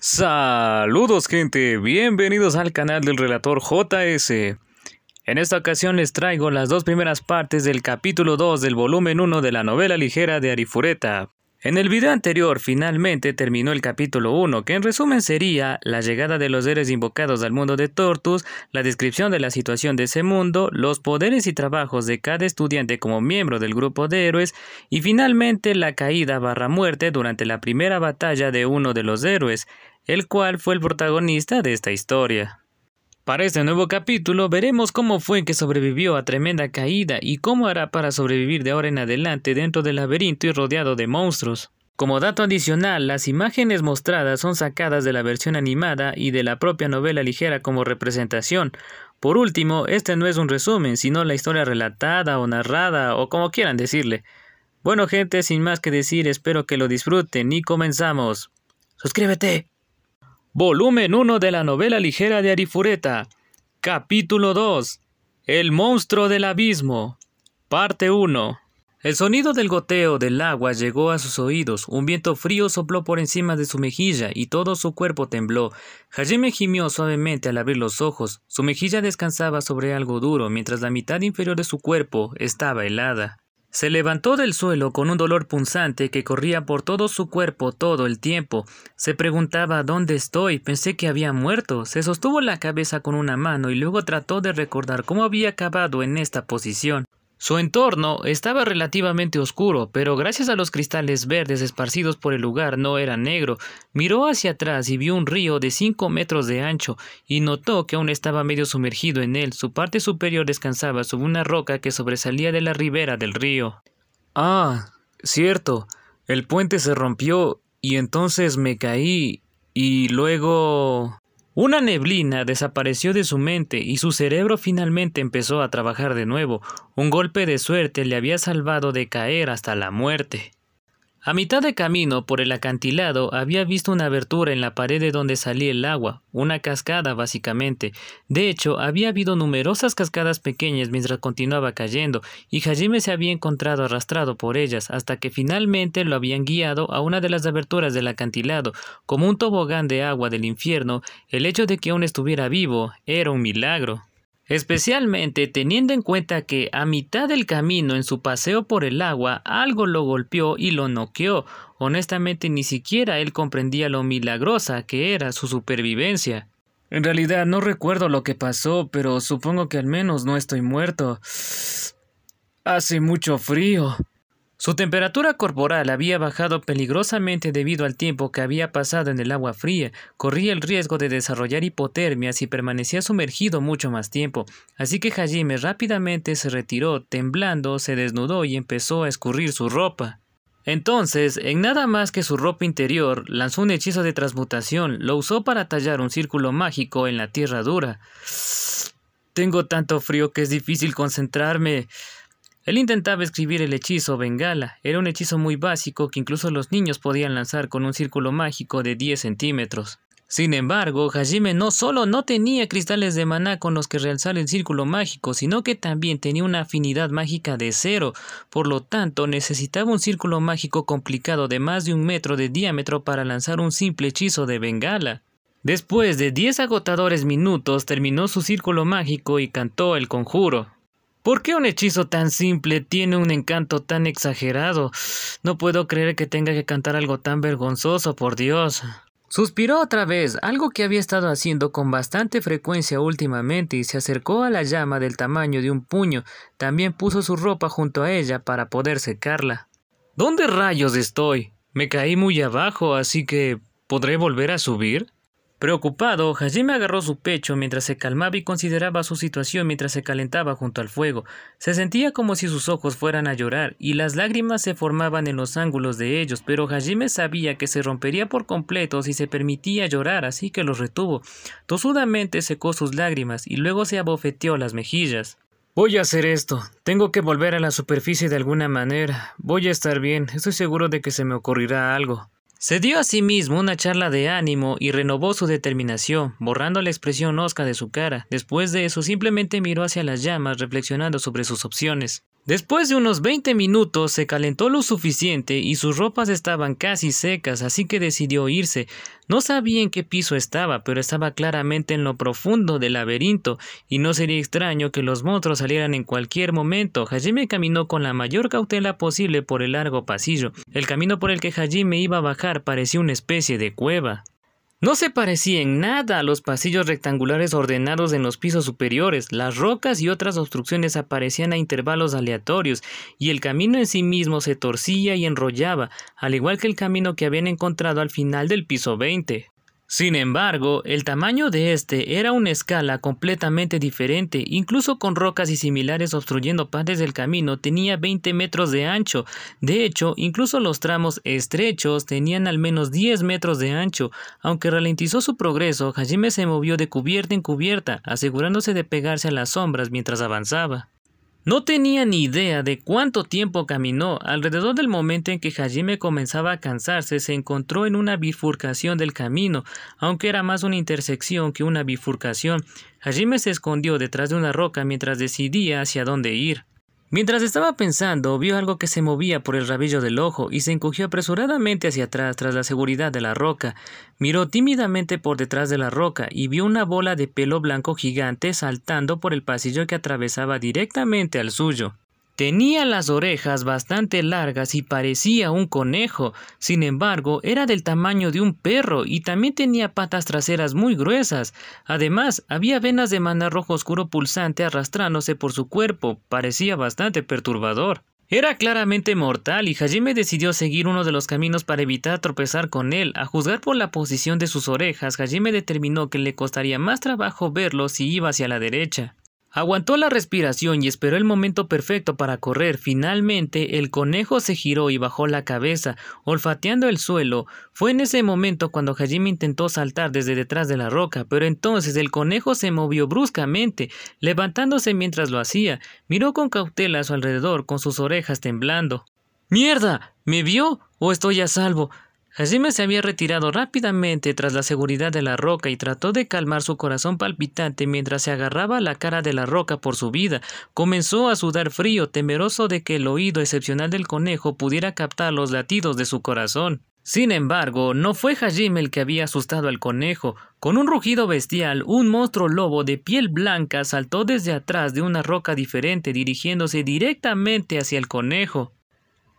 Saludos gente, bienvenidos al canal del relator JS. En esta ocasión les traigo las dos primeras partes del capítulo 2 del volumen 1 de la novela ligera de Arifureta. En el video anterior finalmente terminó el capítulo 1, que en resumen sería la llegada de los héroes invocados al mundo de Tortus, la descripción de la situación de ese mundo, los poderes y trabajos de cada estudiante como miembro del grupo de héroes y finalmente la caída / muerte durante la primera batalla de uno de los héroes, el cual fue el protagonista de esta historia. Para este nuevo capítulo veremos cómo fue que sobrevivió a tremenda caída y cómo hará para sobrevivir de ahora en adelante dentro del laberinto y rodeado de monstruos. Como dato adicional, las imágenes mostradas son sacadas de la versión animada y de la propia novela ligera como representación. Por último, este no es un resumen, sino la historia relatada o narrada o como quieran decirle. Bueno gente, sin más que decir, espero que lo disfruten y comenzamos. ¡Suscríbete! Volumen 1 de la novela ligera de Arifureta. Capítulo 2. El monstruo del abismo. Parte 1. El sonido del goteo del agua llegó a sus oídos. Un viento frío sopló por encima de su mejilla y todo su cuerpo tembló. Hajime gimió suavemente al abrir los ojos. Su mejilla descansaba sobre algo duro, mientras la mitad inferior de su cuerpo estaba helada. Se levantó del suelo con un dolor punzante que corría por todo su cuerpo todo el tiempo. Se preguntaba ¿dónde estoy? Pensé que había muerto. Se sostuvo la cabeza con una mano y luego trató de recordar cómo había acabado en esta posición. Su entorno estaba relativamente oscuro, pero gracias a los cristales verdes esparcidos por el lugar no era negro. Miró hacia atrás y vio un río de 5 metros de ancho y notó que aún estaba medio sumergido en él. Su parte superior descansaba sobre una roca que sobresalía de la ribera del río. Ah, cierto. El puente se rompió y entonces me caí y luego... Una neblina desapareció de su mente y su cerebro finalmente empezó a trabajar de nuevo. Un golpe de suerte le había salvado de caer hasta la muerte. A mitad de camino por el acantilado había visto una abertura en la pared de donde salía el agua, una cascada básicamente. De hecho, había habido numerosas cascadas pequeñas mientras continuaba cayendo, y Hajime se había encontrado arrastrado por ellas hasta que finalmente lo habían guiado a una de las aberturas del acantilado. Como un tobogán de agua del infierno, el hecho de que aún estuviera vivo era un milagro. Especialmente teniendo en cuenta que a mitad del camino en su paseo por el agua algo lo golpeó y lo noqueó. Honestamente ni siquiera él comprendía lo milagrosa que era su supervivencia. En realidad no recuerdo lo que pasó, pero supongo que al menos no estoy muerto. Hace mucho frío. Su temperatura corporal había bajado peligrosamente debido al tiempo que había pasado en el agua fría. Corría el riesgo de desarrollar hipotermia si permanecía sumergido mucho más tiempo. Así que Hajime rápidamente se retiró, temblando, se desnudó y empezó a escurrir su ropa. Entonces, en nada más que su ropa interior, lanzó un hechizo de transmutación. Lo usó para tallar un círculo mágico en la tierra dura. Tengo tanto frío que es difícil concentrarme. Él intentaba escribir el hechizo Bengala. Era un hechizo muy básico que incluso los niños podían lanzar con un círculo mágico de 10 centímetros. Sin embargo, Hajime no solo no tenía cristales de maná con los que realzar el círculo mágico, sino que también tenía una afinidad mágica de 0. Por lo tanto, necesitaba un círculo mágico complicado de más de 1 metro de diámetro para lanzar un simple hechizo de Bengala. Después de 10 agotadores minutos, terminó su círculo mágico y cantó el conjuro. ¿Por qué un hechizo tan simple tiene un encanto tan exagerado? No puedo creer que tenga que cantar algo tan vergonzoso, por Dios. Suspiró otra vez, algo que había estado haciendo con bastante frecuencia últimamente, y se acercó a la llama del tamaño de un puño. También puso su ropa junto a ella para poder secarla. ¿Dónde rayos estoy? Me caí muy abajo, así que ¿podré volver a subir? Preocupado, Hajime agarró su pecho mientras se calmaba y consideraba su situación mientras se calentaba junto al fuego. Se sentía como si sus ojos fueran a llorar y las lágrimas se formaban en los ángulos de ellos, pero Hajime sabía que se rompería por completo si se permitía llorar, así que los retuvo. Tosudamente secó sus lágrimas y luego se abofeteó las mejillas. Voy a hacer esto. Tengo que volver a la superficie de alguna manera. Voy a estar bien. Estoy seguro de que se me ocurrirá algo. Se dio a sí mismo una charla de ánimo y renovó su determinación, borrando la expresión hosca de su cara. Después de eso, simplemente miró hacia las llamas, reflexionando sobre sus opciones. Después de unos 20 minutos se calentó lo suficiente y sus ropas estaban casi secas, así que decidió irse. No sabía en qué piso estaba, pero estaba claramente en lo profundo del laberinto, y no sería extraño que los monstruos salieran en cualquier momento. Hajime caminó con la mayor cautela posible por el largo pasillo. El camino por el que Hajime iba a bajar parecía una especie de cueva. No se parecía en nada a los pasillos rectangulares ordenados en los pisos superiores. Las rocas y otras obstrucciones aparecían a intervalos aleatorios, y el camino en sí mismo se torcía y enrollaba, al igual que el camino que habían encontrado al final del piso 20. Sin embargo, el tamaño de este era una escala completamente diferente. Incluso con rocas y similares obstruyendo partes del camino, tenía 20 metros de ancho. De hecho, incluso los tramos estrechos tenían al menos 10 metros de ancho. Aunque ralentizó su progreso, Hajime se movió de cubierta en cubierta, asegurándose de pegarse a las sombras mientras avanzaba. No tenía ni idea de cuánto tiempo caminó. Alrededor del momento en que Hajime comenzaba a cansarse, se encontró en una bifurcación del camino, aunque era más una intersección que una bifurcación. Hajime se escondió detrás de una roca mientras decidía hacia dónde ir. Mientras estaba pensando, vio algo que se movía por el rabillo del ojo y se encogió apresuradamente hacia atrás tras la seguridad de la roca. Miró tímidamente por detrás de la roca y vio una bola de pelo blanco gigante saltando por el pasillo que atravesaba directamente al suyo. Tenía las orejas bastante largas y parecía un conejo. Sin embargo, era del tamaño de un perro y también tenía patas traseras muy gruesas. Además, había venas de maná rojo oscuro pulsante arrastrándose por su cuerpo. Parecía bastante perturbador. Era claramente mortal y Hajime decidió seguir uno de los caminos para evitar tropezar con él. A juzgar por la posición de sus orejas, Hajime determinó que le costaría más trabajo verlo si iba hacia la derecha. Aguantó la respiración y esperó el momento perfecto para correr. Finalmente, el conejo se giró y bajó la cabeza, olfateando el suelo. Fue en ese momento cuando Hajime intentó saltar desde detrás de la roca, pero entonces el conejo se movió bruscamente, levantándose mientras lo hacía. Miró con cautela a su alrededor, con sus orejas temblando. ¡Mierda! ¿Me vio? ¿O estoy a salvo? Hajime se había retirado rápidamente tras la seguridad de la roca y trató de calmar su corazón palpitante mientras se agarraba a la cara de la roca por su vida. Comenzó a sudar frío, temeroso de que el oído excepcional del conejo pudiera captar los latidos de su corazón. Sin embargo, no fue Hajime el que había asustado al conejo. Con un rugido bestial, un monstruo lobo de piel blanca saltó desde atrás de una roca diferente, dirigiéndose directamente hacia el conejo.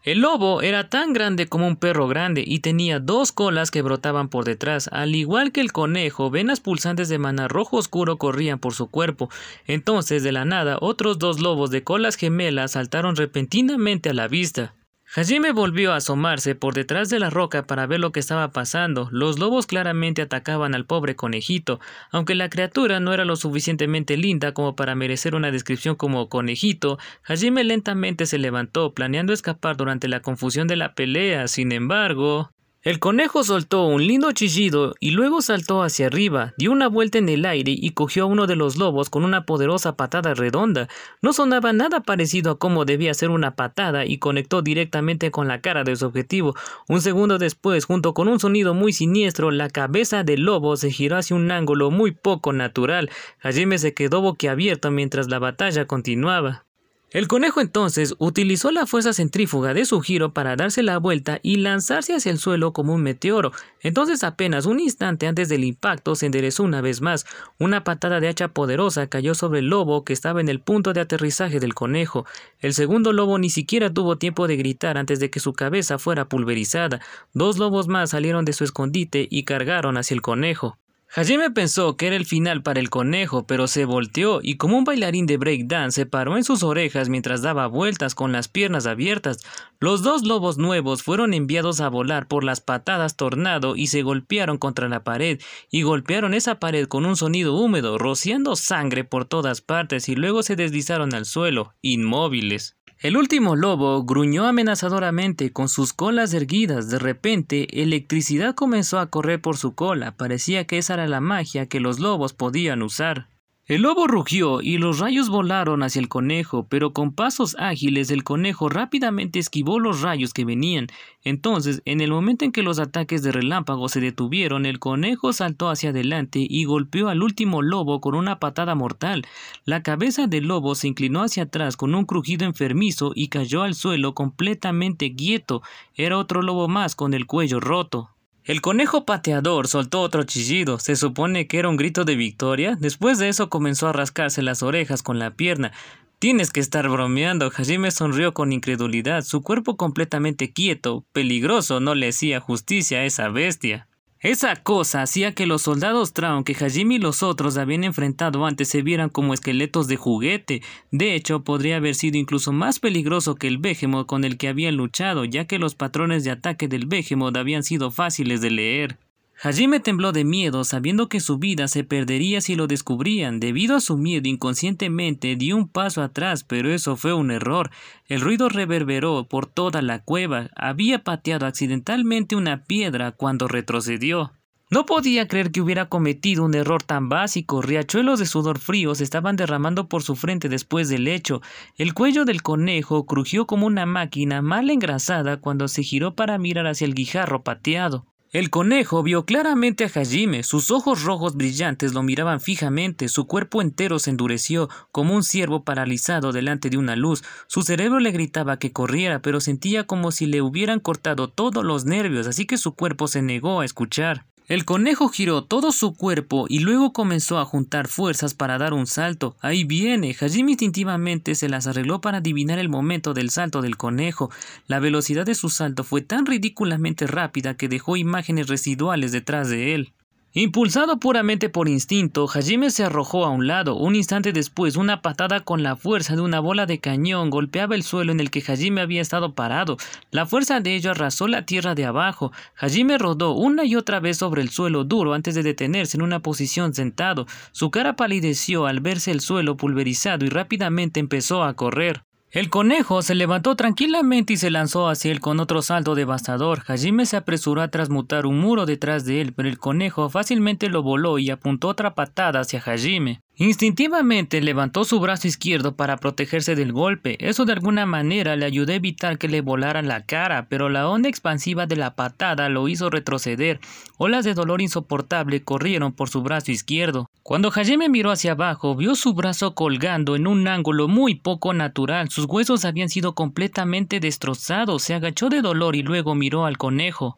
El lobo era tan grande como un perro grande y tenía dos colas que brotaban por detrás. Al igual que el conejo, venas pulsantes de maná rojo oscuro corrían por su cuerpo. Entonces, de la nada, otros dos lobos de colas gemelas saltaron repentinamente a la vista. Hajime volvió a asomarse por detrás de la roca para ver lo que estaba pasando. Los lobos claramente atacaban al pobre conejito, aunque la criatura no era lo suficientemente linda como para merecer una descripción como conejito. Hajime lentamente se levantó, planeando escapar durante la confusión de la pelea. Sin embargo, el conejo soltó un lindo chillido y luego saltó hacia arriba, dio una vuelta en el aire y cogió a uno de los lobos con una poderosa patada redonda. No sonaba nada parecido a cómo debía ser una patada y conectó directamente con la cara de su objetivo. Un segundo después, junto con un sonido muy siniestro, la cabeza del lobo se giró hacia un ángulo muy poco natural. Hajime se quedó boquiabierto mientras la batalla continuaba. El conejo entonces utilizó la fuerza centrífuga de su giro para darse la vuelta y lanzarse hacia el suelo como un meteoro. Entonces, apenas un instante antes del impacto, se enderezó una vez más. Una patada de hacha poderosa cayó sobre el lobo que estaba en el punto de aterrizaje del conejo. El segundo lobo ni siquiera tuvo tiempo de gritar antes de que su cabeza fuera pulverizada. Dos lobos más salieron de su escondite y cargaron hacia el conejo. Hajime pensó que era el final para el conejo, pero se volteó y como un bailarín de breakdance se paró en sus orejas mientras daba vueltas con las piernas abiertas. Los dos lobos nuevos fueron enviados a volar por las patadas tornado y se golpearon contra la pared, y golpearon esa pared con un sonido húmedo, rociando sangre por todas partes, y luego se deslizaron al suelo, inmóviles. El último lobo gruñó amenazadoramente con sus colas erguidas. De repente, electricidad comenzó a correr por su cola. Parecía que esa era la magia que los lobos podían usar. El lobo rugió y los rayos volaron hacia el conejo, pero con pasos ágiles el conejo rápidamente esquivó los rayos que venían. Entonces, en el momento en que los ataques de relámpago se detuvieron, el conejo saltó hacia adelante y golpeó al último lobo con una patada mortal. La cabeza del lobo se inclinó hacia atrás con un crujido enfermizo y cayó al suelo completamente quieto. Era otro lobo más con el cuello roto. El conejo pateador soltó otro chillido, se supone que era un grito de victoria. Después de eso comenzó a rascarse las orejas con la pierna. Tienes que estar bromeando. Hajime sonrió con incredulidad, su cuerpo completamente quieto, peligroso, no le hacía justicia a esa bestia. Esa cosa hacía que los soldados Traun que Hajime y los otros habían enfrentado antes se vieran como esqueletos de juguete. De hecho, podría haber sido incluso más peligroso que el Behemoth con el que habían luchado, ya que los patrones de ataque del Behemoth habían sido fáciles de leer. Hajime tembló de miedo, sabiendo que su vida se perdería si lo descubrían. Debido a su miedo, inconscientemente dio un paso atrás, pero eso fue un error. El ruido reverberó por toda la cueva. Había pateado accidentalmente una piedra cuando retrocedió. No podía creer que hubiera cometido un error tan básico. Riachuelos de sudor frío se estaban derramando por su frente después del hecho. El cuello del conejo crujió como una máquina mal engrasada cuando se giró para mirar hacia el guijarro pateado. El conejo vio claramente a Hajime, sus ojos rojos brillantes lo miraban fijamente, su cuerpo entero se endureció como un ciervo paralizado delante de una luz. Su cerebro le gritaba que corriera, pero sentía como si le hubieran cortado todos los nervios, así que su cuerpo se negó a escuchar. El conejo giró todo su cuerpo y luego comenzó a juntar fuerzas para dar un salto. ¡Ahí viene! Hajime instintivamente se las arregló para adivinar el momento del salto del conejo. La velocidad de su salto fue tan ridículamente rápida que dejó imágenes residuales detrás de él. Impulsado puramente por instinto, Hajime se arrojó a un lado. Un instante después, una patada con la fuerza de una bola de cañón golpeaba el suelo en el que Hajime había estado parado. La fuerza de ello arrasó la tierra de abajo. Hajime rodó una y otra vez sobre el suelo duro antes de detenerse en una posición sentado. Su cara palideció al verse el suelo pulverizado y rápidamente empezó a correr. El conejo se levantó tranquilamente y se lanzó hacia él con otro salto devastador. Hajime se apresuró a transmutar un muro detrás de él, pero el conejo fácilmente lo voló y apuntó otra patada hacia Hajime. Instintivamente levantó su brazo izquierdo para protegerse del golpe. Eso de alguna manera le ayudó a evitar que le volara la cara, pero la onda expansiva de la patada lo hizo retroceder. Olas de dolor insoportable corrieron por su brazo izquierdo. Cuando Hajime miró hacia abajo, vio su brazo colgando en un ángulo muy poco natural. Sus huesos habían sido completamente destrozados. Se agachó de dolor y luego miró al conejo.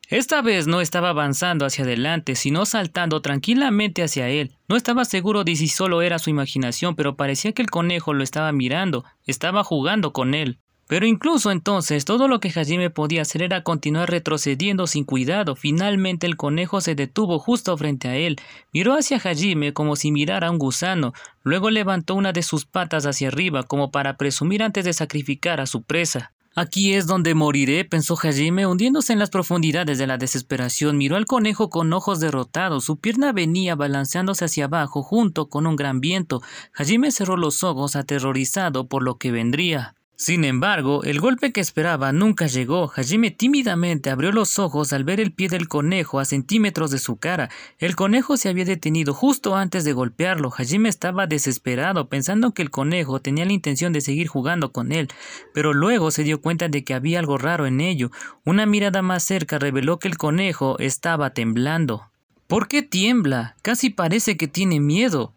Esta vez no estaba avanzando hacia adelante, sino saltando tranquilamente hacia él. No estaba seguro de si solo era su imaginación, pero parecía que el conejo lo estaba mirando, estaba jugando con él. Pero incluso entonces, todo lo que Hajime podía hacer era continuar retrocediendo sin cuidado. Finalmente el conejo se detuvo justo frente a él. Miró hacia Hajime como si mirara a un gusano. Luego levantó una de sus patas hacia arriba como para presumir antes de sacrificar a su presa. Aquí es donde moriré, pensó Hajime, hundiéndose en las profundidades de la desesperación. Miró al conejo con ojos derrotados. Su pierna venía balanceándose hacia abajo junto con un gran viento. Hajime cerró los ojos aterrorizado por lo que vendría. Sin embargo, el golpe que esperaba nunca llegó. Hajime tímidamente abrió los ojos al ver el pie del conejo a centímetros de su cara. El conejo se había detenido justo antes de golpearlo. Hajime estaba desesperado, pensando que el conejo tenía la intención de seguir jugando con él, pero luego se dio cuenta de que había algo raro en ello. Una mirada más cerca reveló que el conejo estaba temblando. ¿Por qué tiembla? Casi parece que tiene miedo.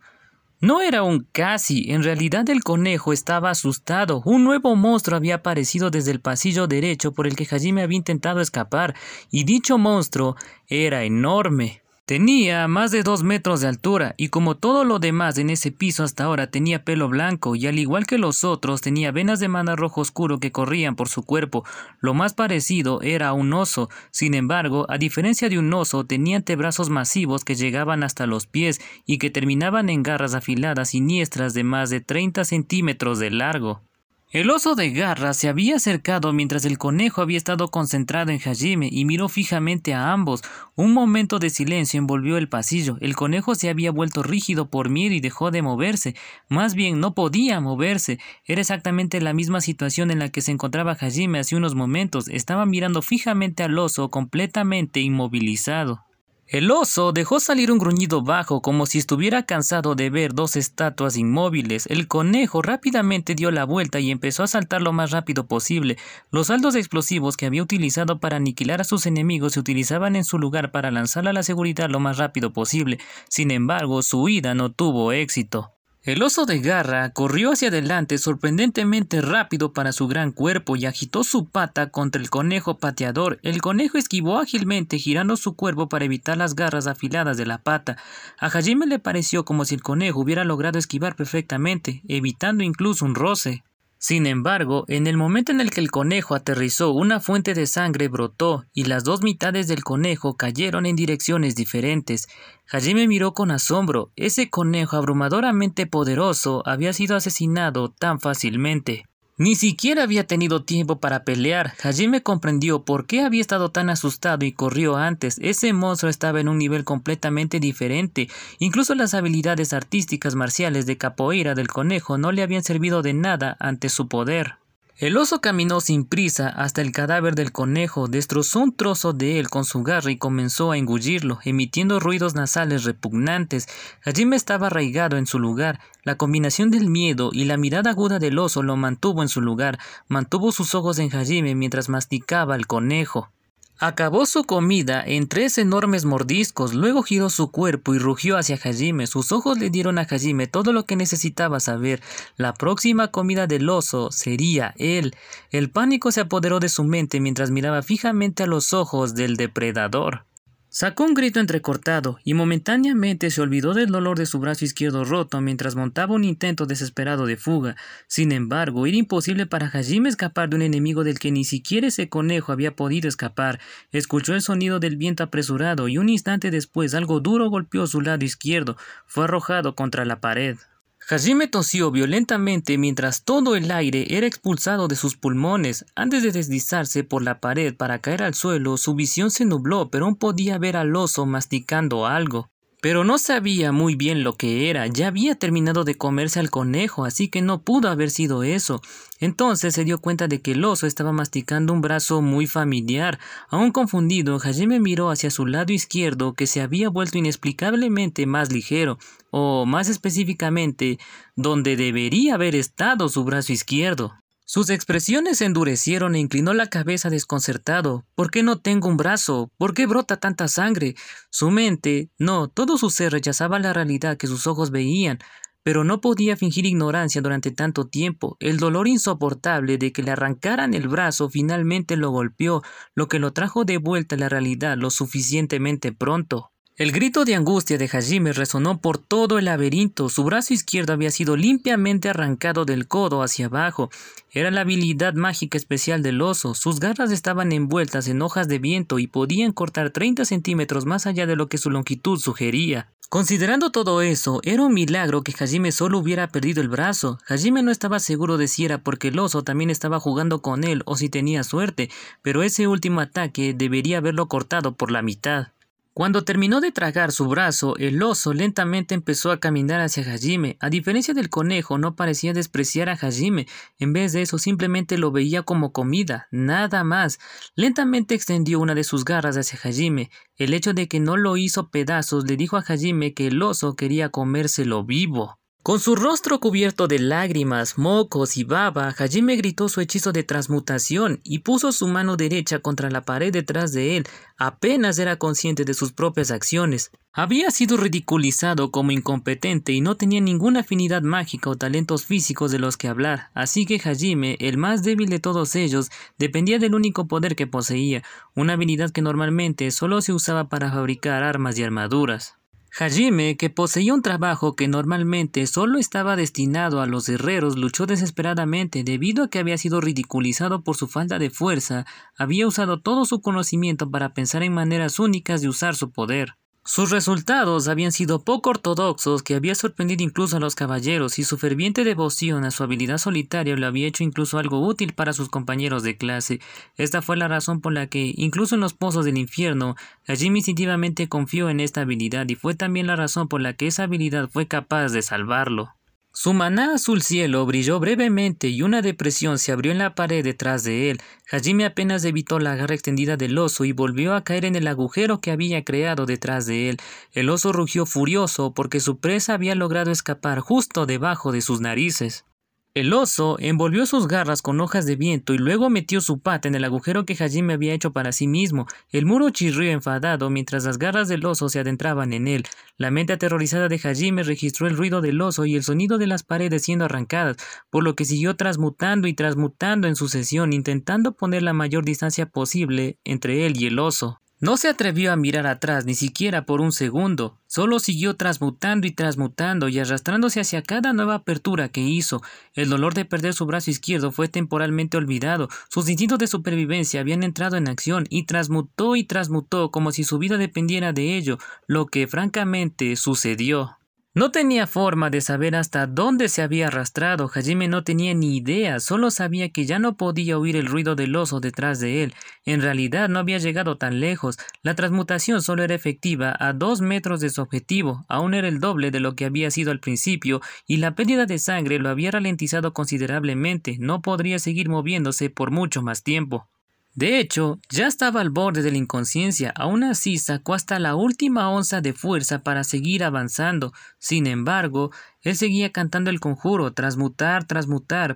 No era un casi, en realidad el conejo estaba asustado. Un nuevo monstruo había aparecido desde el pasillo derecho por el que Hajime había intentado escapar, y dicho monstruo era enorme. Tenía más de 2 metros de altura, y como todo lo demás en ese piso hasta ahora tenía pelo blanco, y al igual que los otros tenía venas de mana rojo oscuro que corrían por su cuerpo. Lo más parecido era a un oso. Sin embargo, a diferencia de un oso, tenía antebrazos masivos que llegaban hasta los pies y que terminaban en garras afiladas siniestras de más de 30 centímetros de largo. El oso de garras se había acercado mientras el conejo había estado concentrado en Hajime y miró fijamente a ambos. Un momento de silencio envolvió el pasillo. El conejo se había vuelto rígido por miedo y dejó de moverse. Más bien, no podía moverse. Era exactamente la misma situación en la que se encontraba Hajime hace unos momentos. Estaba mirando fijamente al oso, completamente inmovilizado. El oso dejó salir un gruñido bajo como si estuviera cansado de ver dos estatuas inmóviles. El conejo rápidamente dio la vuelta y empezó a saltar lo más rápido posible. Los saldos explosivos que había utilizado para aniquilar a sus enemigos se utilizaban en su lugar para lanzarla a la seguridad lo más rápido posible. Sin embargo, su huida no tuvo éxito. El oso de garra corrió hacia adelante sorprendentemente rápido para su gran cuerpo y agitó su pata contra el conejo pateador. El conejo esquivó ágilmente girando su cuerpo para evitar las garras afiladas de la pata. A Hajime le pareció como si el conejo hubiera logrado esquivar perfectamente, evitando incluso un roce. Sin embargo, en el momento en el que el conejo aterrizó, una fuente de sangre brotó y las dos mitades del conejo cayeron en direcciones diferentes. Hajime miró con asombro. Ese conejo abrumadoramente poderoso había sido asesinado tan fácilmente. Ni siquiera había tenido tiempo para pelear. Hajime comprendió por qué había estado tan asustado y corrió antes. Ese monstruo estaba en un nivel completamente diferente. Incluso las habilidades artísticas marciales de capoeira del conejo no le habían servido de nada ante su poder. El oso caminó sin prisa hasta el cadáver del conejo, destrozó un trozo de él con su garra y comenzó a engullirlo, emitiendo ruidos nasales repugnantes. Hajime estaba arraigado en su lugar. La combinación del miedo y la mirada aguda del oso lo mantuvo en su lugar. Mantuvo sus ojos en Hajime mientras masticaba al conejo. Acabó su comida en 3 enormes mordiscos, luego giró su cuerpo y rugió hacia Hajime. Sus ojos le dieron a Hajime todo lo que necesitaba saber. La próxima comida del oso sería él. El pánico se apoderó de su mente mientras miraba fijamente a los ojos del depredador. Sacó un grito entrecortado y momentáneamente se olvidó del dolor de su brazo izquierdo roto mientras montaba un intento desesperado de fuga. Sin embargo, era imposible para Hajime escapar de un enemigo del que ni siquiera ese conejo había podido escapar. Escuchó el sonido del viento apresurado y un instante después algo duro golpeó su lado izquierdo. Fue arrojado contra la pared. Hajime tosió violentamente mientras todo el aire era expulsado de sus pulmones. Antes de deslizarse por la pared para caer al suelo, su visión se nubló, pero aún podía ver al oso masticando algo. Pero no sabía muy bien lo que era. Ya había terminado de comerse al conejo, así que no pudo haber sido eso. Entonces se dio cuenta de que el oso estaba masticando un brazo muy familiar. Aún confundido, Hajime miró hacia su lado izquierdo, que se había vuelto inexplicablemente más ligero, o más específicamente, donde debería haber estado su brazo izquierdo. Sus expresiones se endurecieron e inclinó la cabeza desconcertado. ¿Por qué no tengo un brazo? ¿Por qué brota tanta sangre? Su mente, no, todo su ser rechazaba la realidad que sus ojos veían, pero no podía fingir ignorancia durante tanto tiempo. El dolor insoportable de que le arrancaran el brazo finalmente lo golpeó, lo que lo trajo de vuelta a la realidad lo suficientemente pronto. El grito de angustia de Hajime resonó por todo el laberinto. Su brazo izquierdo había sido limpiamente arrancado del codo hacia abajo. Era la habilidad mágica especial del oso. Sus garras estaban envueltas en hojas de viento y podían cortar 30 centímetros más allá de lo que su longitud sugería. Considerando todo eso, era un milagro que Hajime solo hubiera perdido el brazo. Hajime no estaba seguro de si era porque el oso también estaba jugando con él o si tenía suerte, pero ese último ataque debería haberlo cortado por la mitad. Cuando terminó de tragar su brazo, el oso lentamente empezó a caminar hacia Hajime. A diferencia del conejo, no parecía despreciar a Hajime. En vez de eso, simplemente lo veía como comida, nada más. Lentamente extendió una de sus garras hacia Hajime. El hecho de que no lo hizo pedazos le dijo a Hajime que el oso quería comérselo vivo. Con su rostro cubierto de lágrimas, mocos y baba, Hajime gritó su hechizo de transmutación y puso su mano derecha contra la pared detrás de él. Apenas era consciente de sus propias acciones. Había sido ridiculizado como incompetente y no tenía ninguna afinidad mágica o talentos físicos de los que hablar, así que Hajime, el más débil de todos ellos, dependía del único poder que poseía, una habilidad que normalmente solo se usaba para fabricar armas y armaduras. Hajime, que poseía un trabajo que normalmente solo estaba destinado a los herreros, luchó desesperadamente debido a que había sido ridiculizado por su falta de fuerza. Había usado todo su conocimiento para pensar en maneras únicas de usar su poder. Sus resultados habían sido poco ortodoxos, que había sorprendido incluso a los caballeros, y su ferviente devoción a su habilidad solitaria lo había hecho incluso algo útil para sus compañeros de clase. Esta fue la razón por la que, incluso en los pozos del infierno, Hajime instintivamente confió en esta habilidad, y fue también la razón por la que esa habilidad fue capaz de salvarlo. Su maná azul cielo brilló brevemente y una depresión se abrió en la pared detrás de él. Hajime apenas evitó la garra extendida del oso y volvió a caer en el agujero que había creado detrás de él. El oso rugió furioso porque su presa había logrado escapar justo debajo de sus narices. El oso envolvió sus garras con hojas de viento y luego metió su pata en el agujero que Hajime había hecho para sí mismo. El muro chirrió enfadado mientras las garras del oso se adentraban en él. La mente aterrorizada de Hajime registró el ruido del oso y el sonido de las paredes siendo arrancadas, por lo que siguió transmutando y transmutando en sucesión, intentando poner la mayor distancia posible entre él y el oso. No se atrevió a mirar atrás ni siquiera por un segundo, solo siguió transmutando y arrastrándose hacia cada nueva apertura que hizo. El dolor de perder su brazo izquierdo fue temporalmente olvidado, sus instintos de supervivencia habían entrado en acción y transmutó como si su vida dependiera de ello, lo que francamente sucedió. No tenía forma de saber hasta dónde se había arrastrado. Hajime no tenía ni idea, solo sabía que ya no podía oír el ruido del oso detrás de él. En realidad no había llegado tan lejos. La transmutación solo era efectiva a 2 metros de su objetivo, aún era el doble de lo que había sido al principio, y la pérdida de sangre lo había ralentizado considerablemente. No podría seguir moviéndose por mucho más tiempo. De hecho, ya estaba al borde de la inconsciencia, aún así sacó hasta la última onza de fuerza para seguir avanzando. Sin embargo, él seguía cantando el conjuro, transmutar,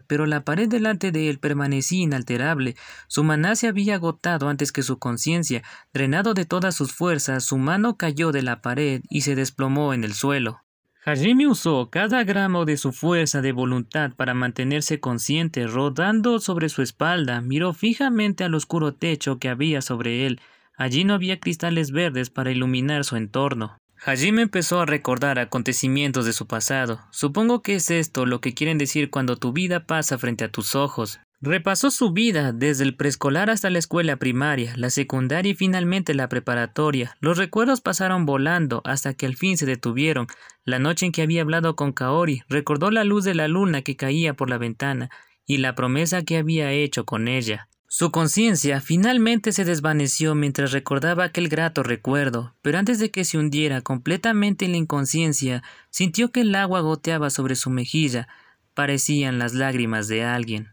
pero la pared delante de él permanecía inalterable. Su maná se había agotado antes que su conciencia. Drenado de todas sus fuerzas, su mano cayó de la pared y se desplomó en el suelo. Hajime usó cada gramo de su fuerza de voluntad para mantenerse consciente, rodando sobre su espalda. Miró fijamente al oscuro techo que había sobre él. Allí no había cristales verdes para iluminar su entorno. Hajime empezó a recordar acontecimientos de su pasado. Supongo que es esto lo que quieren decir cuando tu vida pasa frente a tus ojos. Repasó su vida desde el preescolar hasta la escuela primaria, la secundaria y finalmente la preparatoria. Los recuerdos pasaron volando hasta que al fin se detuvieron. La noche en que había hablado con Kaori, recordó la luz de la luna que caía por la ventana y la promesa que había hecho con ella. Su conciencia finalmente se desvaneció mientras recordaba aquel grato recuerdo, pero antes de que se hundiera completamente en la inconsciencia, sintió que el agua goteaba sobre su mejilla. Parecían las lágrimas de alguien.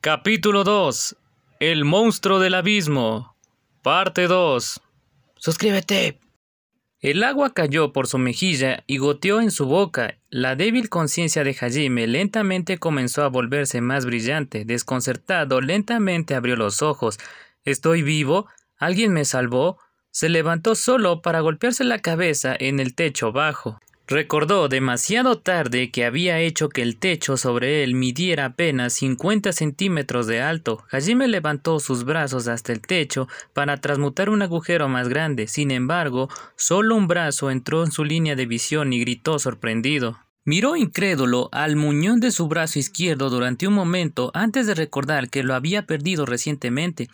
Capítulo 2. El monstruo del abismo. Parte 2. Suscríbete. El agua cayó por su mejilla y goteó en su boca. La débil conciencia de Hajime lentamente comenzó a volverse más brillante. Desconcertado, lentamente abrió los ojos. ¿Estoy vivo? ¿Alguien me salvó? Se levantó solo para golpearse la cabeza en el techo bajo. Recordó demasiado tarde que había hecho que el techo sobre él midiera apenas 50 centímetros de alto. Hajime levantó sus brazos hasta el techo para transmutar un agujero más grande. Sin embargo, solo un brazo entró en su línea de visión y gritó sorprendido. Miró incrédulo al muñón de su brazo izquierdo durante un momento antes de recordar que lo había perdido recientemente.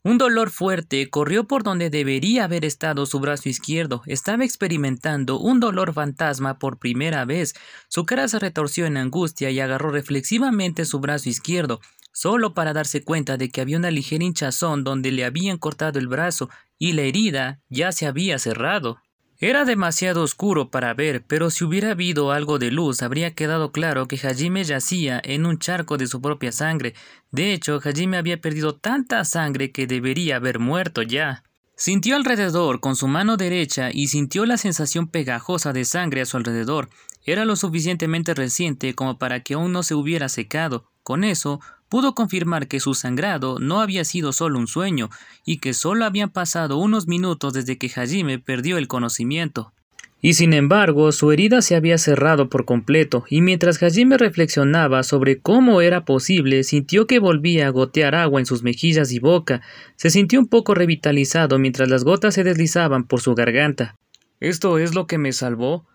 Un dolor fuerte corrió por donde debería haber estado su brazo izquierdo. Estaba experimentando un dolor fantasma por primera vez. Su cara se retorció en angustia y agarró reflexivamente su brazo izquierdo, solo para darse cuenta de que había una ligera hinchazón donde le habían cortado el brazo y la herida ya se había cerrado. Era demasiado oscuro para ver, pero si hubiera habido algo de luz, habría quedado claro que Hajime yacía en un charco de su propia sangre. De hecho, Hajime había perdido tanta sangre que debería haber muerto ya. Sintió alrededor con su mano derecha y sintió la sensación pegajosa de sangre a su alrededor. Era lo suficientemente reciente como para que aún no se hubiera secado. Con eso, pudo confirmar que su sangrado no había sido solo un sueño y que solo habían pasado unos minutos desde que Hajime perdió el conocimiento. Y sin embargo, su herida se había cerrado por completo, y mientras Hajime reflexionaba sobre cómo era posible, sintió que volvía a gotear agua en sus mejillas y boca. Se sintió un poco revitalizado mientras las gotas se deslizaban por su garganta. ¿Esto es lo que me salvó?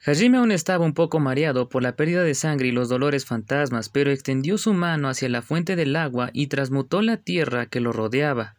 Hajime aún estaba un poco mareado por la pérdida de sangre y los dolores fantasmas, pero extendió su mano hacia la fuente del agua y transmutó la tierra que lo rodeaba.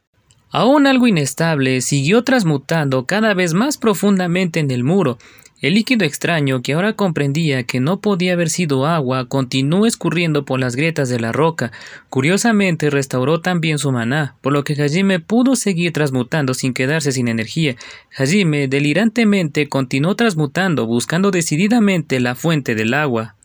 Aún algo inestable, siguió transmutando cada vez más profundamente en el muro. El líquido extraño, que ahora comprendía que no podía haber sido agua, continuó escurriendo por las grietas de la roca. Curiosamente, restauró también su maná, por lo que Hajime pudo seguir transmutando sin quedarse sin energía. Hajime delirantemente continuó transmutando, buscando decididamente la fuente del agua.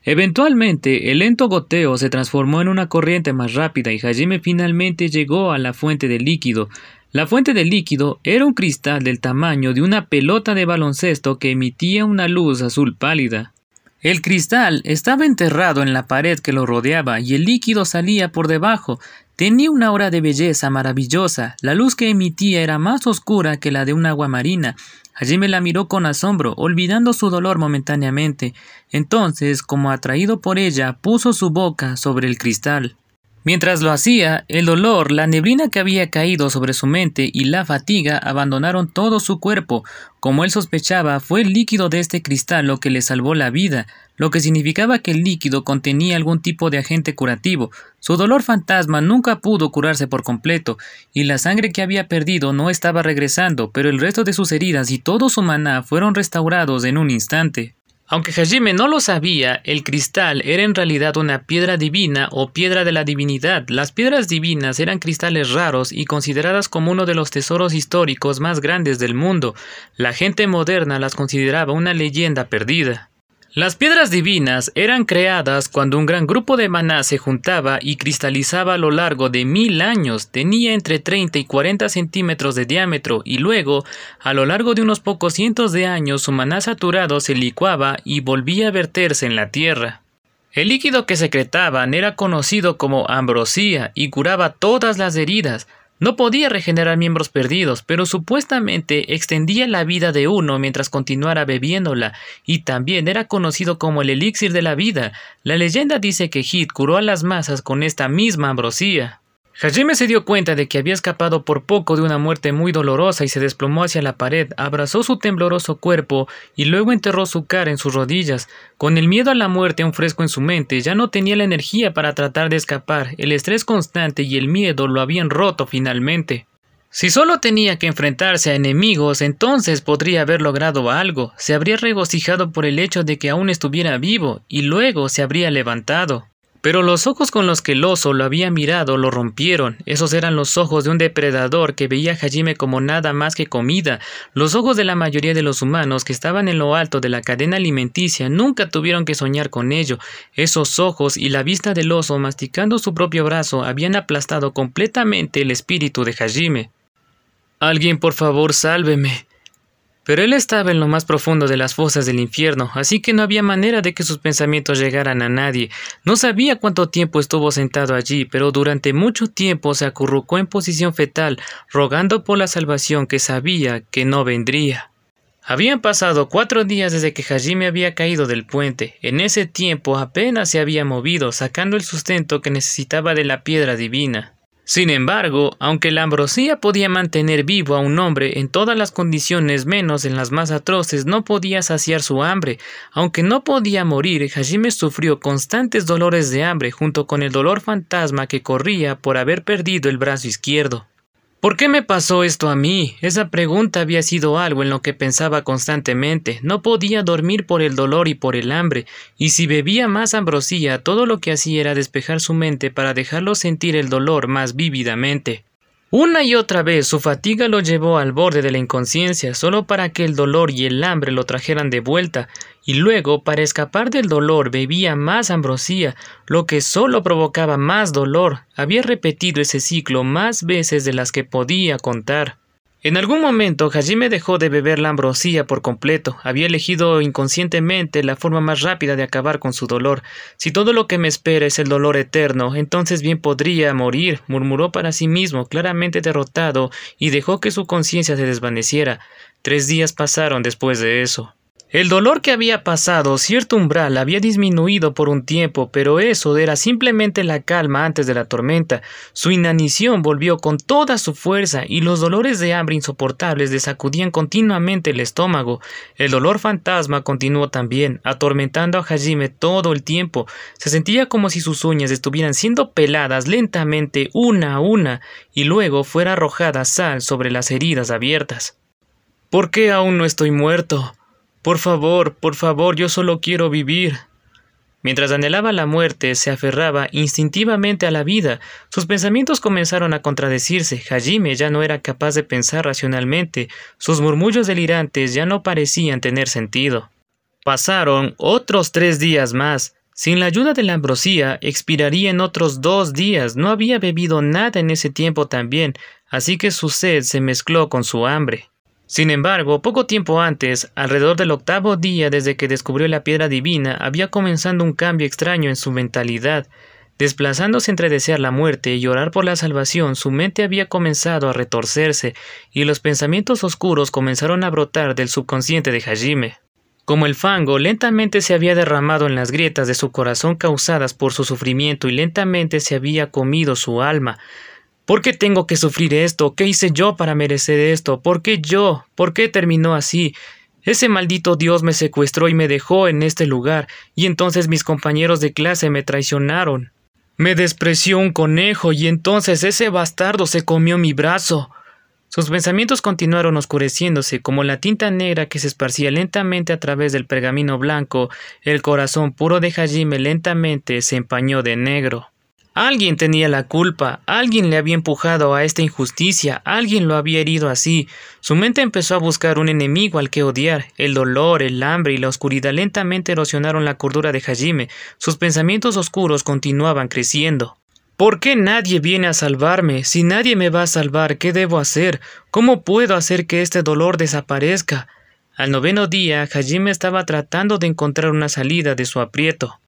Eventualmente, el lento goteo se transformó en una corriente más rápida y Hajime finalmente llegó a la fuente del líquido. La fuente del líquido era un cristal del tamaño de una pelota de baloncesto que emitía una luz azul pálida. El cristal estaba enterrado en la pared que lo rodeaba y el líquido salía por debajo. Tenía una aura de belleza maravillosa. La luz que emitía era más oscura que la de un agua marina. Hajime la miró con asombro, olvidando su dolor momentáneamente. Entonces, como atraído por ella, puso su boca sobre el cristal. Mientras lo hacía, el dolor, la neblina que había caído sobre su mente y la fatiga abandonaron todo su cuerpo. Como él sospechaba, fue el líquido de este cristal lo que le salvó la vida, lo que significaba que el líquido contenía algún tipo de agente curativo. Su dolor fantasma nunca pudo curarse por completo, y la sangre que había perdido no estaba regresando, pero el resto de sus heridas y todo su maná fueron restaurados en un instante. Aunque Hajime no lo sabía, el cristal era en realidad una piedra divina o piedra de la divinidad. Las piedras divinas eran cristales raros y consideradas como uno de los tesoros históricos más grandes del mundo. La gente moderna las consideraba una leyenda perdida. Las piedras divinas eran creadas cuando un gran grupo de maná se juntaba y cristalizaba a lo largo de 1000 años. Tenía entre 30 y 40 centímetros de diámetro y luego, a lo largo de unos pocos cientos de años, su maná saturado se licuaba y volvía a verterse en la tierra. El líquido que secretaban era conocido como ambrosía y curaba todas las heridas. No podía regenerar miembros perdidos, pero supuestamente extendía la vida de uno mientras continuara bebiéndola, y también era conocido como el elixir de la vida. La leyenda dice que Hit curó a las masas con esta misma ambrosía. Hajime se dio cuenta de que había escapado por poco de una muerte muy dolorosa y se desplomó hacia la pared, abrazó su tembloroso cuerpo y luego enterró su cara en sus rodillas. Con el miedo a la muerte aún fresco en su mente, ya no tenía la energía para tratar de escapar. El estrés constante y el miedo lo habían roto finalmente. Si solo tenía que enfrentarse a enemigos, entonces podría haber logrado algo. Se habría regocijado por el hecho de que aún estuviera vivo y luego se habría levantado. Pero los ojos con los que el oso lo había mirado lo rompieron. Esos eran los ojos de un depredador que veía a Hajime como nada más que comida. Los ojos de la mayoría de los humanos que estaban en lo alto de la cadena alimenticia nunca tuvieron que soñar con ello. Esos ojos y la vista del oso masticando su propio brazo habían aplastado completamente el espíritu de Hajime. «Alguien, por favor, sálveme». Pero él estaba en lo más profundo de las fosas del infierno, así que no había manera de que sus pensamientos llegaran a nadie. No sabía cuánto tiempo estuvo sentado allí, pero durante mucho tiempo se acurrucó en posición fetal, rogando por la salvación que sabía que no vendría. Habían pasado 4 días desde que Hajime había caído del puente. En ese tiempo apenas se había movido, sacando el sustento que necesitaba de la piedra divina. Sin embargo, aunque la ambrosía podía mantener vivo a un hombre en todas las condiciones menos en las más atroces, no podía saciar su hambre. Aunque no podía morir, Hajime sufrió constantes dolores de hambre junto con el dolor fantasma que corría por haber perdido el brazo izquierdo. ¿Por qué me pasó esto a mí? Esa pregunta había sido algo en lo que pensaba constantemente. No podía dormir por el dolor y por el hambre, y si bebía más ambrosía, todo lo que hacía era despejar su mente para dejarlo sentir el dolor más vívidamente. Una y otra vez su fatiga lo llevó al borde de la inconsciencia, solo para que el dolor y el hambre lo trajeran de vuelta, y luego, para escapar del dolor, bebía más ambrosía, lo que solo provocaba más dolor. Había repetido ese ciclo más veces de las que podía contar. En algún momento, Hajime dejó de beber la ambrosía por completo. Había elegido inconscientemente la forma más rápida de acabar con su dolor. Si todo lo que me espera es el dolor eterno, entonces bien podría morir, murmuró para sí mismo, claramente derrotado, y dejó que su conciencia se desvaneciera. 3 días pasaron después de eso. El dolor que había pasado cierto umbral había disminuido por un tiempo, pero eso era simplemente la calma antes de la tormenta. Su inanición volvió con toda su fuerza y los dolores de hambre insoportables le sacudían continuamente el estómago. El dolor fantasma continuó también, atormentando a Hajime todo el tiempo. Se sentía como si sus uñas estuvieran siendo peladas lentamente una a una y luego fuera arrojada sal sobre las heridas abiertas. ¿Por qué aún no estoy muerto? Por favor, yo solo quiero vivir. Mientras anhelaba la muerte, se aferraba instintivamente a la vida. Sus pensamientos comenzaron a contradecirse. Hajime ya no era capaz de pensar racionalmente. Sus murmullos delirantes ya no parecían tener sentido. Pasaron otros 3 días más. Sin la ayuda de la ambrosía, expiraría en otros 2 días. No había bebido nada en ese tiempo también, así que su sed se mezcló con su hambre. Sin embargo, poco tiempo antes, alrededor del 8º día desde que descubrió la piedra divina, había comenzado un cambio extraño en su mentalidad. Desplazándose entre desear la muerte y orar por la salvación, su mente había comenzado a retorcerse y los pensamientos oscuros comenzaron a brotar del subconsciente de Hajime. Como el fango lentamente se había derramado en las grietas de su corazón causadas por su sufrimiento y lentamente se había comido su alma. ¿Por qué tengo que sufrir esto? ¿Qué hice yo para merecer esto? ¿Por qué yo? ¿Por qué terminó así? Ese maldito Dios me secuestró y me dejó en este lugar, y entonces mis compañeros de clase me traicionaron. Me despreció un conejo, y entonces ese bastardo se comió mi brazo. Sus pensamientos continuaron oscureciéndose como la tinta negra que se esparcía lentamente a través del pergamino blanco. El corazón puro de Hajime lentamente se empañó de negro. Alguien tenía la culpa, alguien le había empujado a esta injusticia, alguien lo había herido así. Su mente empezó a buscar un enemigo al que odiar. El dolor, el hambre y la oscuridad lentamente erosionaron la cordura de Hajime. Sus pensamientos oscuros continuaban creciendo. ¿Por qué nadie viene a salvarme? Si nadie me va a salvar, ¿qué debo hacer? ¿Cómo puedo hacer que este dolor desaparezca? Al 9º día, Hajime estaba tratando de encontrar una salida de su aprieto.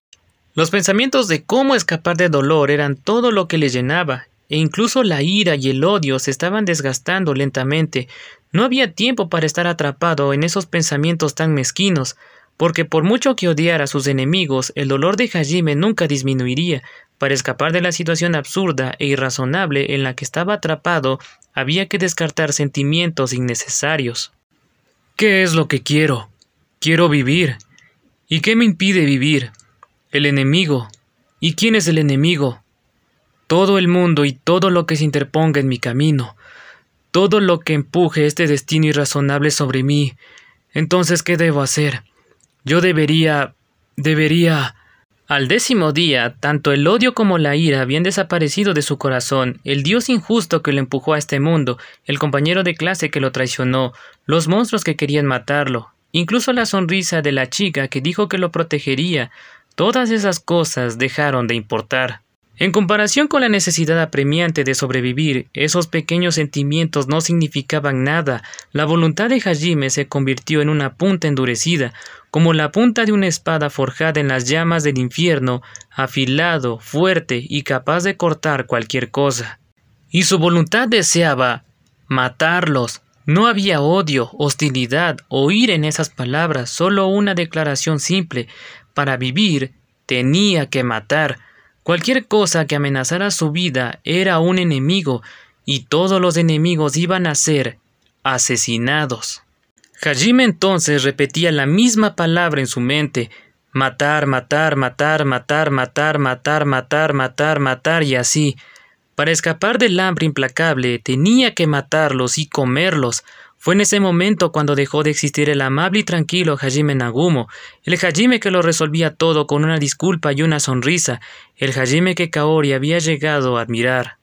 Los pensamientos de cómo escapar del dolor eran todo lo que le llenaba, e incluso la ira y el odio se estaban desgastando lentamente. No había tiempo para estar atrapado en esos pensamientos tan mezquinos, porque por mucho que odiara a sus enemigos, el dolor de Hajime nunca disminuiría. Para escapar de la situación absurda e irrazonable en la que estaba atrapado, había que descartar sentimientos innecesarios. ¿Qué es lo que quiero? Quiero vivir. ¿Y qué me impide vivir? El enemigo. ¿Y quién es el enemigo? Todo el mundo y todo lo que se interponga en mi camino. Todo lo que empuje este destino irrazonable sobre mí. Entonces, ¿qué debo hacer? Yo debería... Al 10º día, tanto el odio como la ira habían desaparecido de su corazón. El Dios injusto que lo empujó a este mundo, el compañero de clase que lo traicionó, los monstruos que querían matarlo, incluso la sonrisa de la chica que dijo que lo protegería. Todas esas cosas dejaron de importar. En comparación con la necesidad apremiante de sobrevivir, esos pequeños sentimientos no significaban nada. La voluntad de Hajime se convirtió en una punta endurecida, como la punta de una espada forjada en las llamas del infierno, afilado, fuerte y capaz de cortar cualquier cosa. Y su voluntad deseaba matarlos. No había odio, hostilidad o ira en esas palabras, solo una declaración simple. Para vivir, tenía que matar. Cualquier cosa que amenazara su vida era un enemigo, y todos los enemigos iban a ser asesinados. Hajime entonces repetía la misma palabra en su mente: matar, matar, matar, matar, matar, matar, matar, matar, matar, y así. Para escapar del hambre implacable, tenía que matarlos y comerlos. Fue en ese momento cuando dejó de existir el amable y tranquilo Hajime Nagumo, el Hajime que lo resolvía todo con una disculpa y una sonrisa, el Hajime que Kaori había llegado a admirar.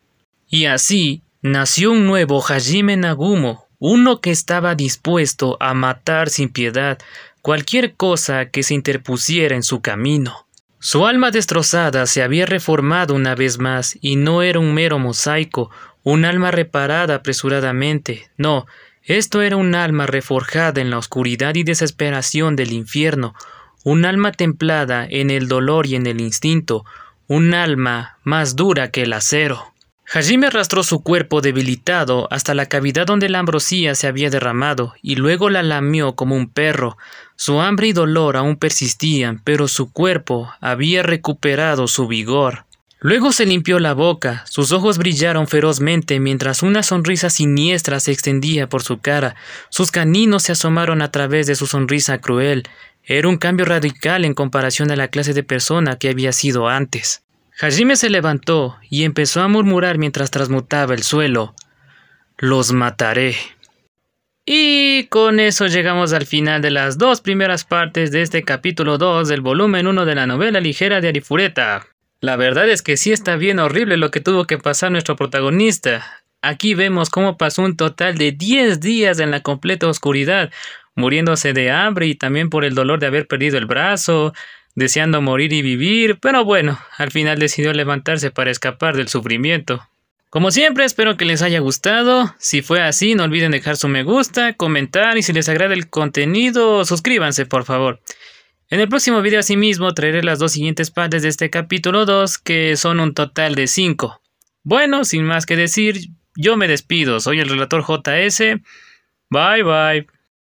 Y así nació un nuevo Hajime Nagumo, uno que estaba dispuesto a matar sin piedad cualquier cosa que se interpusiera en su camino. Su alma destrozada se había reformado una vez más, y no era un mero mosaico, un alma reparada apresuradamente, no. Esto era un alma reforjada en la oscuridad y desesperación del infierno, un alma templada en el dolor y en el instinto, un alma más dura que el acero. Hajime arrastró su cuerpo debilitado hasta la cavidad donde la ambrosía se había derramado y luego la lamió como un perro. Su hambre y dolor aún persistían, pero su cuerpo había recuperado su vigor. Luego se limpió la boca, sus ojos brillaron ferozmente mientras una sonrisa siniestra se extendía por su cara. Sus caninos se asomaron a través de su sonrisa cruel. Era un cambio radical en comparación a la clase de persona que había sido antes. Hajime se levantó y empezó a murmurar mientras transmutaba el suelo: «Los mataré». Y con eso llegamos al final de las 2 primeras partes de este capítulo 2 del volumen 1 de la novela ligera de Arifureta. La verdad es que sí está bien horrible lo que tuvo que pasar nuestro protagonista. Aquí vemos cómo pasó un total de 10 días en la completa oscuridad, muriéndose de hambre y también por el dolor de haber perdido el brazo. deseando morir y vivir, pero bueno, al final decidió levantarse para escapar del sufrimiento. Como siempre, espero que les haya gustado. Si fue así, no olviden dejar su me gusta, comentar y si les agrada el contenido, suscríbanse por favor. En el próximo video asimismo traeré las dos siguientes partes de este capítulo 2, que son un total de 5. Bueno, sin más que decir, yo me despido. Soy el relator JS. Bye bye.